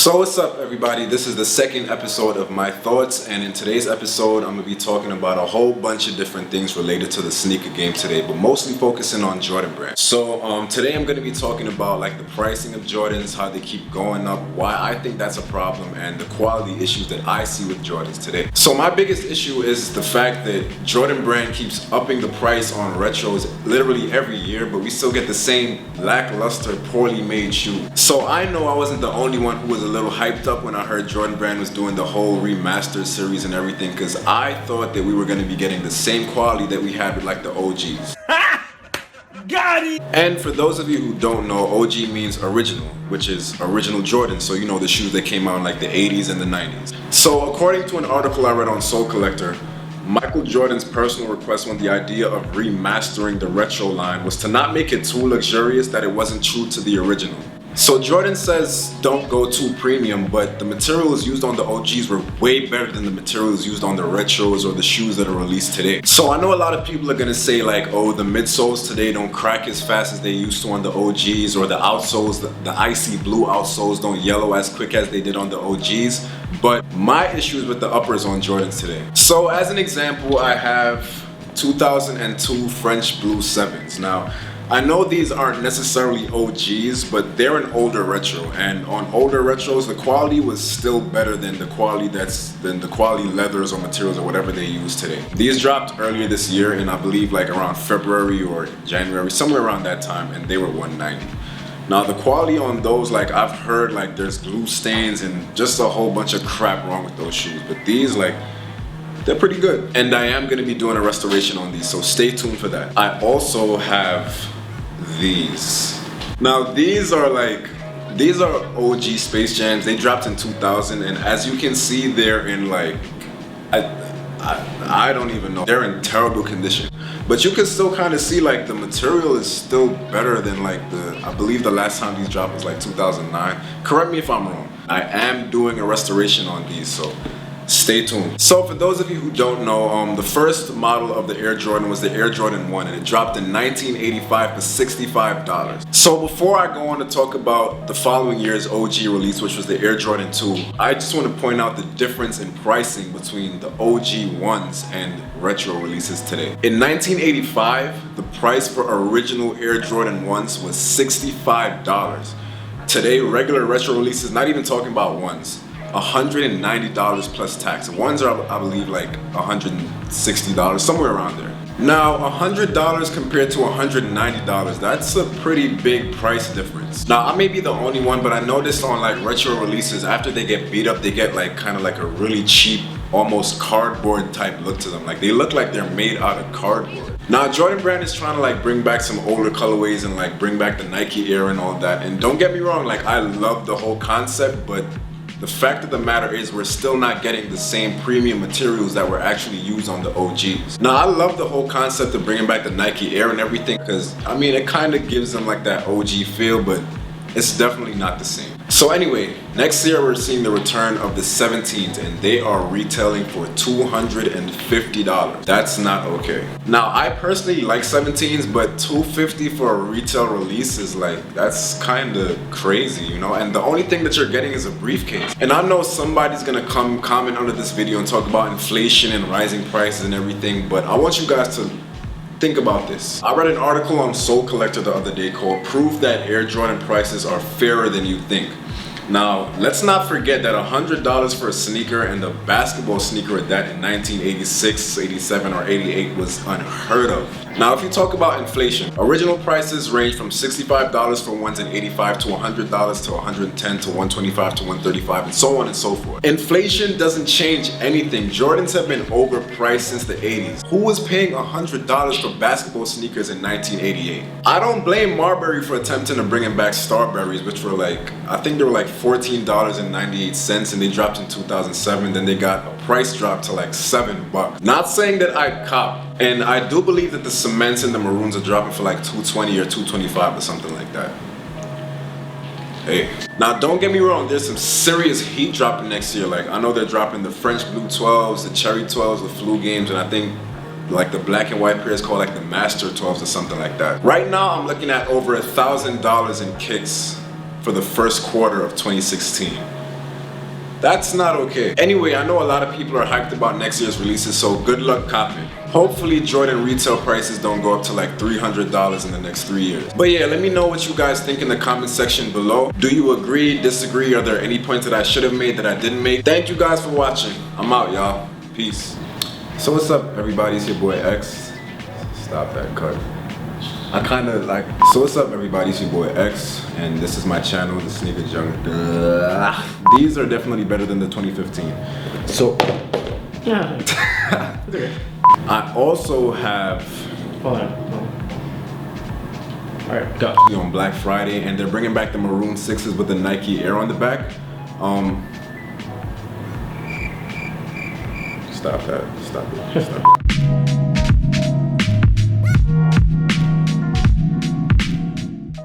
So what's up everybody, this is the second episode of my thoughts, and in today's episode I'm going to be talking about a whole bunch of different things related to the sneaker game today, but mostly focusing on Jordan brand. So today I'm going to be talking about like the pricing of Jordans, how they keep going up, why I think that's a problem, and the quality issues that I see with Jordans today. So my biggest issue is the fact that Jordan brand keeps upping the price on retros literally every year, but we still get the same lackluster, poorly made shoe. So I know I wasn't the only one who was a little hyped up when I heard Jordan brand was doing the whole remastered series and everything, because I thought that we were going to be getting the same quality that we had with like the OGs. Got it! And for those of you who don't know, OG means original, which is original Jordan, so you know the shoes that came out in like the 80s and the 90s. So according to an article I read on Soul Collector, Michael Jordan's personal request when the idea of remastering the retro line was to not make it too luxurious that it wasn't true to the original. So Jordan says don't go too premium, but the materials used on the OGs were way better than the materials used on the retros or the shoes that are released today. So I know a lot of people are gonna say like, oh, the midsoles today don't crack as fast as they used to on the OGs, or the outsoles, the icy blue outsoles don't yellow as quick as they did on the OGs. But my issue is with the uppers on Jordans today. So as an example, I have 2002 French Blue 7s. Now, I know these aren't necessarily OGs, but they're an older retro, and on older retros the quality was still better than the quality leathers or materials or whatever they use today. These dropped earlier this year in, I believe, like around February or January, somewhere around that time, and they were $190. Now the quality on those, like I've heard like there's glue stains and just a whole bunch of crap wrong with those shoes, but these, like, they're pretty good. And I am gonna be doing a restoration on these, so stay tuned for that. I also have these. Now these are OG Space Jams. They dropped in 2000, and as you can see, they're in like, I don't even know. They're in terrible condition. But you can still kind of see like the material is still better than like I believe the last time these dropped was like 2009. Correct me if I'm wrong. I am doing a restoration on these, so stay tuned. So for those of you who don't know, the first model of the Air Jordan was the Air Jordan 1, and it dropped in 1985 for $65. So before I go on to talk about the following year's OG release, which was the Air Jordan 2, I just want to point out the difference in pricing between the OG 1s and retro releases today. In 1985, the price for original Air Jordan 1s was $65. Today, regular retro releases, not even talking about 1s, $190 plus tax. Ones are, I believe, like $160, somewhere around there. Now, $100 compared to $190, that's a pretty big price difference. Now, I may be the only one, but I noticed on like retro releases, after they get beat up, they get like kind of like a really cheap, almost cardboard type look to them. Like they look like they're made out of cardboard. Now, Jordan brand is trying to like bring back some older colorways and like bring back the Nike Air and all that. And don't get me wrong, like I love the whole concept, but the fact of the matter is we're still not getting the same premium materials that were actually used on the OGs. Now I love the whole concept of bringing back the Nike Air and everything, because I mean it kind of gives them like that OG feel, but it's definitely not the same. So anyway, next year we're seeing the return of the 17s, and they are retailing for $250. That's not okay. Now I personally like 17s, but $250 for a retail release is like, that's kind of crazy, you know? And the only thing that you're getting is a briefcase. And I know somebody's gonna come comment under this video and talk about inflation and rising prices and everything, but I want you guys to think about this. I read an article on Soul Collector the other day called "Proof That Air Jordan Prices Are Fairer Than You Think." Now, let's not forget that $100 for a sneaker, and a basketball sneaker at that, in 1986, 87, or 88 was unheard of. Now, if you talk about inflation, original prices range from $65 for ones in 85 to $100 to $110 to $125 to $135, and so on and so forth. Inflation doesn't change anything. Jordans have been overpriced since the 80s. Who was paying $100 for basketball sneakers in 1988? I don't blame Marbury for attempting to bring back Starberries, which were like, I think they were like $14.98, and they dropped in 2007. Then they got a price drop to like $7. Not saying that I cop. And I do believe that the cements and the maroons are dropping for like $220 or $225 or something like that. Hey, now don't get me wrong, there's some serious heat dropping next year. Like I know they're dropping the French Blue 12s, the Cherry 12s, the Flu Games, and I think like the black and white pairs called like the Master 12s or something like that. Right now I'm looking at over $1,000 in kicks for the first quarter of 2016. That's not okay. Anyway, I know a lot of people are hyped about next year's releases, so good luck copping. Hopefully Jordan retail prices don't go up to like $300 in the next 3 years. But yeah, let me know what you guys think in the comment section below. Do you agree, disagree? Are there any points that I should have made that I didn't make? Thank you guys for watching. I'm out, y'all. Peace. So what's up, everybody? It's your boy X. Stop that cut. I kind of like. So what's up, everybody? It's your boy X, and this is my channel, the Sneaker Junk. These are definitely better than the 2015. So Yeah. Okay. I also have. Hold on. All right, go. On Black Friday, and they're bringing back the maroon 6s with the Nike Air on the back. Stop that. Stop it. Stop it.